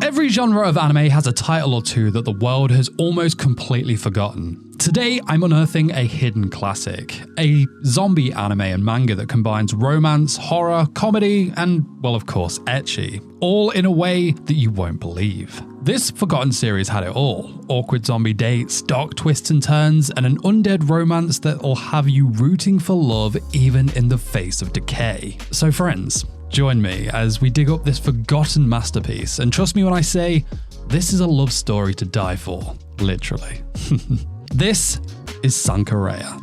Every genre of anime has a title or two that the world has almost completely forgotten. Today, I'm unearthing a hidden classic, a zombie anime and manga that combines romance, horror, comedy, and, well, of course, ecchi, all in a way that you won't believe. This forgotten series had it all: awkward zombie dates, dark twists and turns, and an undead romance that'll have you rooting for love even in the face of decay. So friends, join me as we dig up this forgotten masterpiece, and trust me when I say, this is a love story to die for, literally. This is Sankarea.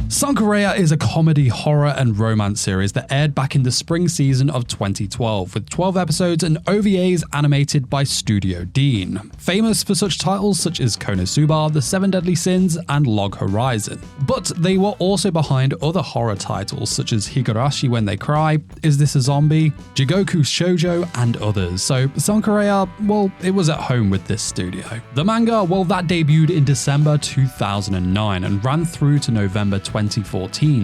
Sankarea is a comedy, horror, and romance series that aired back in the spring season of 2012, with 12 episodes and OVAs animated by Studio Dean, famous for such titles such as Konosuba, The Seven Deadly Sins, and Log Horizon. But they were also behind other horror titles such as Higurashi When They Cry, Is This a Zombie?, Jigoku Shoujo, and others, so Sankarea, well, it was at home with this studio. The manga, well, that debuted in December 2009 and ran through to November 2014,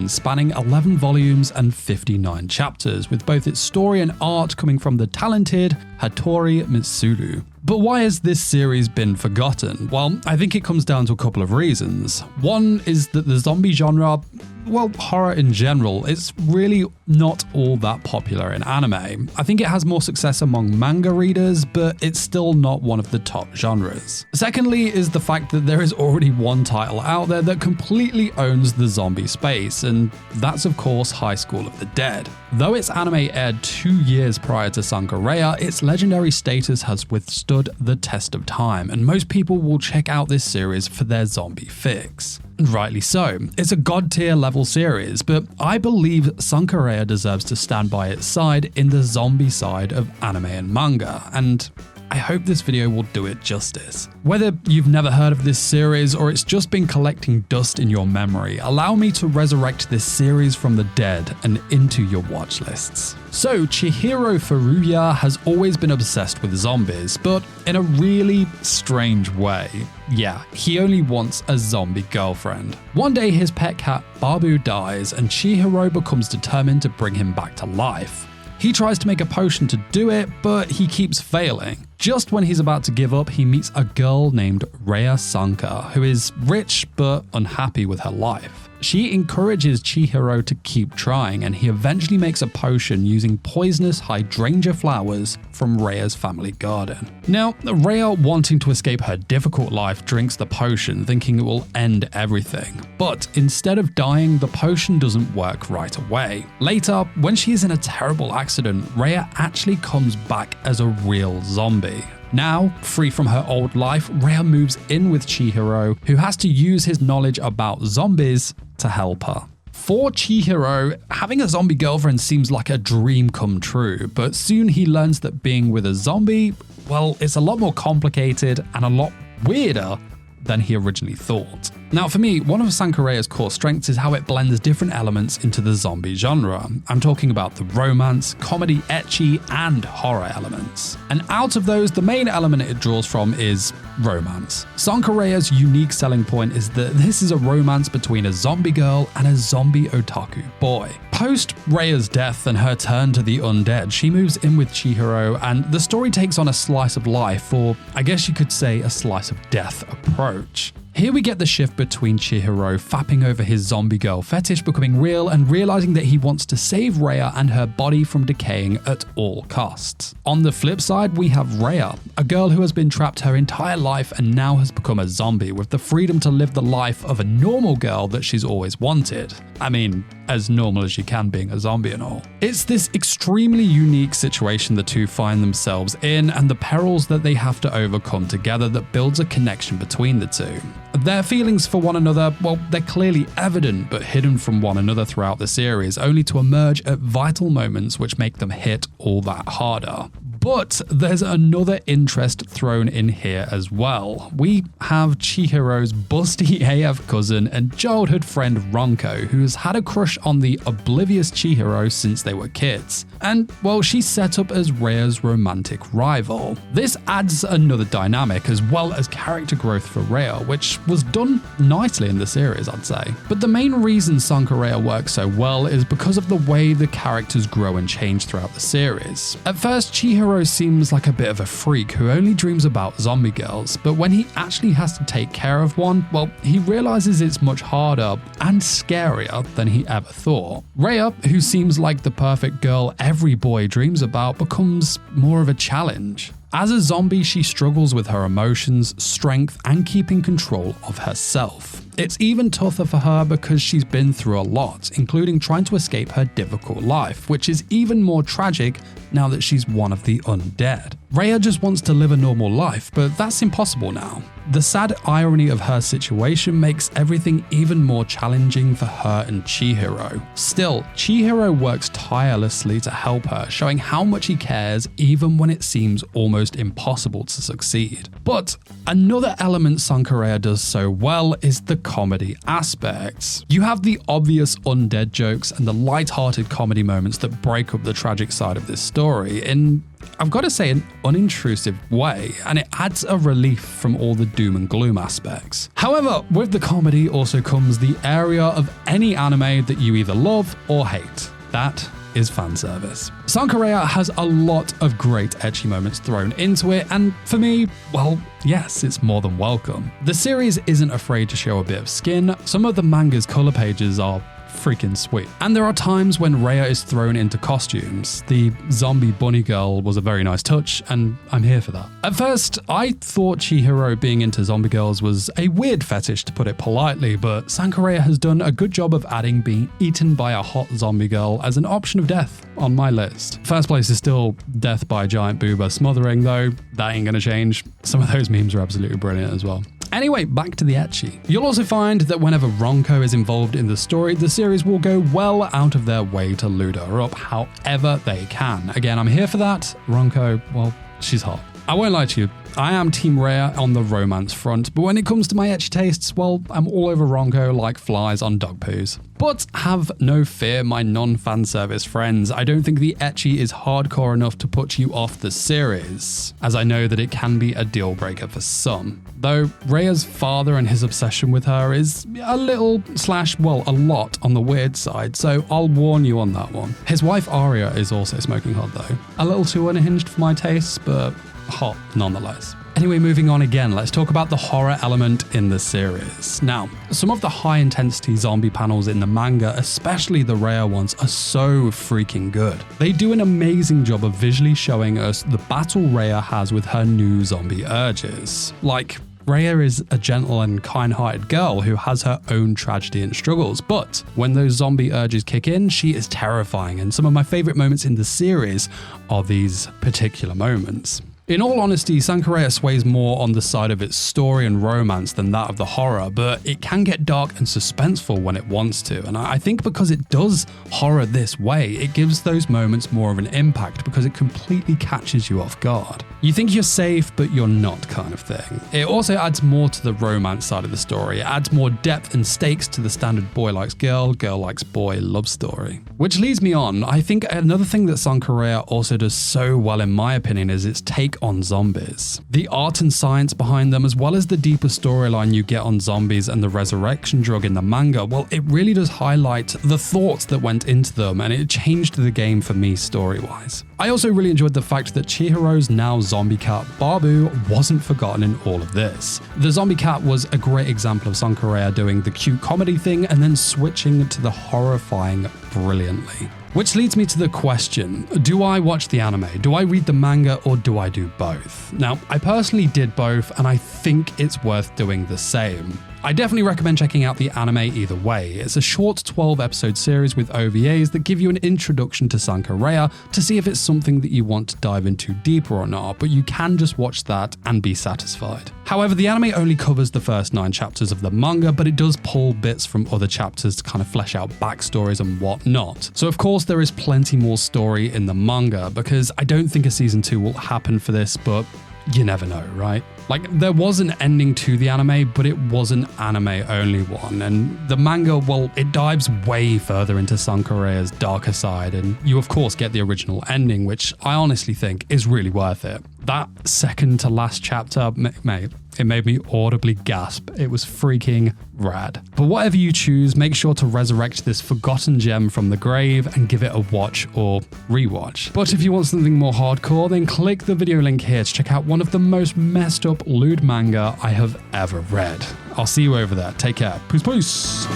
spanning 11 volumes and 59 chapters, with both its story and art coming from the talented Hattori Mitsuru. But why has this series been forgotten? Well, I think it comes down to a couple of reasons. One is that the zombie genre, well, horror in general, it's really not all that popular in anime. I think it has more success among manga readers, but it's still not one of the top genres. Secondly is the fact that there is already one title out there that completely owns the zombie space, and that's of course High School of the Dead. Though its anime aired 2 years prior to Sankarea, its legendary status has withstood the test of time, and most people will check out this series for their zombie fix. And rightly so. It's a god tier level series, but I believe Sankarea deserves to stand by its side in the zombie side of anime and manga, and I hope this video will do it justice. Whether you've never heard of this series or it's just been collecting dust in your memory, allow me to resurrect this series from the dead and into your watch lists. So, Chihiro Furuya has always been obsessed with zombies, but in a really strange way. Yeah, he only wants a zombie girlfriend. One day his pet cat Babu dies and Chihiro becomes determined to bring him back to life. He tries to make a potion to do it, but he keeps failing. Just when he's about to give up, he meets a girl named Rhea Sanka, who is rich but unhappy with her life. She encourages Chihiro to keep trying, and he eventually makes a potion using poisonous hydrangea flowers from Rhea's family garden. Now, Rhea, wanting to escape her difficult life, drinks the potion, thinking it will end everything. But instead of dying, the potion doesn't work right away. Later, when she is in a terrible accident, Rhea actually comes back as a real zombie. Now, free from her old life, Rhea moves in with Chihiro, who has to use his knowledge about zombies to help her. For Chihiro, having a zombie girlfriend seems like a dream come true, but soon he learns that being with a zombie, well, it's a lot more complicated and a lot weirder than he originally thought. Now for me, one of Sankarea's core strengths is how it blends different elements into the zombie genre. I'm talking about the romance, comedy, ecchi, and horror elements. And out of those, the main element it draws from is romance. Sankarea's unique selling point is that this is a romance between a zombie girl and a zombie otaku boy. Post Rhea's death and her turn to the undead, she moves in with Chihiro, and the story takes on a slice of life, or I guess you could say a slice of death approach. Here we get the shift between Chihiro fapping over his zombie girl fetish becoming real and realizing that he wants to save Rhea and her body from decaying at all costs. On the flip side, we have Rhea, a girl who has been trapped her entire life and now has become a zombie with the freedom to live the life of a normal girl that she's always wanted. I mean, as normal as you can being a zombie and all. It's this extremely unique situation the two find themselves in and the perils that they have to overcome together that builds a connection between the two. Their feelings for one another, well, they're clearly evident but hidden from one another throughout the series, only to emerge at vital moments which make them hit all that harder. But there's another interest thrown in here as well. We have Chihiro's busty AF cousin and childhood friend Ronko, who's had a crush on the oblivious Chihiro since they were kids. And, well, she's set up as Rhea's romantic rival. This adds another dynamic as well as character growth for Rhea, which was done nicely in the series, I'd say. But the main reason Sankarea works so well is because of the way the characters grow and change throughout the series. At first, Chihiro seems like a bit of a freak who only dreams about zombie girls, but when he actually has to take care of one, well, he realizes it's much harder and scarier than he ever thought. Rhea, who seems like the perfect girl every boy dreams about, becomes more of a challenge. As a zombie, she struggles with her emotions, strength, and keeping control of herself. It's even tougher for her because she's been through a lot, including trying to escape her difficult life, which is even more tragic now that she's one of the undead. Rhea just wants to live a normal life, but that's impossible now. The sad irony of her situation makes everything even more challenging for her and Chihiro. Still, Chihiro works tirelessly to help her, showing how much he cares even when it seems almost impossible to succeed. But another element Sankarea does so well is the comedy aspect. You have the obvious undead jokes and the light-hearted comedy moments that break up the tragic side of this story in, I've got to say, an unintrusive way, and it adds a relief from all the doom and gloom aspects. However, with the comedy also comes the area of any anime that you either love or hate. That is fan service. Sankarea has a lot of great ecchi moments thrown into it, and for me, well, yes, it's more than welcome. The series isn't afraid to show a bit of skin. Some of the manga's color pages are freaking sweet. And there are times when Rhea is thrown into costumes. The zombie bunny girl was a very nice touch, and I'm here for that. At first, I thought Chihiro being into zombie girls was a weird fetish, to put it politely, but Sankarea has done a good job of adding being eaten by a hot zombie girl as an option of death on my list. First place is still death by a giant boober smothering, though. That ain't gonna change. Some of those memes are absolutely brilliant as well. Anyway, back to the ecchi. You'll also find that whenever Ronko is involved in the story, the series will go well out of their way to lewd her up however they can. Again, I'm here for that. Ronko, well, she's hot. I won't lie to you, I am Team Rhea on the romance front, but when it comes to my ecchi tastes, well, I'm all over Ronko like flies on dog poos. But have no fear, my non-fan service friends, I don't think the ecchi is hardcore enough to put you off the series, as I know that it can be a deal breaker for some. Though Rhea's father and his obsession with her is a little / well, a lot on the weird side, so I'll warn you on that one. His wife Arya is also smoking hot though. A little too unhinged for my tastes, but hot nonetheless. Anyway, moving on again, let's talk about the horror element in the series. Now, some of the high-intensity zombie panels in the manga, especially the Rhea ones, are so freaking good. They do an amazing job of visually showing us the battle Rhea has with her new zombie urges. Like, Rhea is a gentle and kind-hearted girl who has her own tragedy and struggles, but when those zombie urges kick in, she is terrifying, and some of my favorite moments in the series are these particular moments. In all honesty, Sankarea sways more on the side of its story and romance than that of the horror, but it can get dark and suspenseful when it wants to, and I think because it does horror this way, it gives those moments more of an impact because it completely catches you off guard. You think you're safe, but you're not kind of thing. It also adds more to the romance side of the story. It adds more depth and stakes to the standard boy likes girl, girl likes boy love story. Which leads me on, I think another thing that Sankarea also does so well in my opinion is its take on zombies. The art and science behind them, as well as the deeper storyline you get on zombies and the resurrection drug in the manga, well, it really does highlight the thoughts that went into them, and it changed the game for me story-wise. I also really enjoyed the fact that Chihiro's now zombie cat, Babu, wasn't forgotten in all of this. The zombie cat was a great example of Sankarea doing the cute comedy thing and then switching to the horrifying brilliantly. Which leads me to the question, do I watch the anime, do I read the manga, or do I do both? Now, I personally did both, and I think it's worth doing the same. I definitely recommend checking out the anime either way. It's a short 12-episode series with OVAs that give you an introduction to Sankarea to see if it's something that you want to dive into deeper or not, but you can just watch that and be satisfied. However, the anime only covers the first 9 chapters of the manga, but it does pull bits from other chapters to kind of flesh out backstories and whatnot. So of course, course, there is plenty more story in the manga, because I don't think a season 2 will happen for this, but you never know, right? Like, there was an ending to the anime, but it was an anime-only one, and the manga, well, it dives way further into Sankarea's darker side, and you of course get the original ending, which I honestly think is really worth it. That second to last chapter, mate, it made me audibly gasp. It was freaking rad. But whatever you choose, make sure to resurrect this forgotten gem from the grave and give it a watch or rewatch. But if you want something more hardcore, then click the video link here to check out one of the most messed up lewd manga I have ever read. I'll see you over there. Take care. Peace.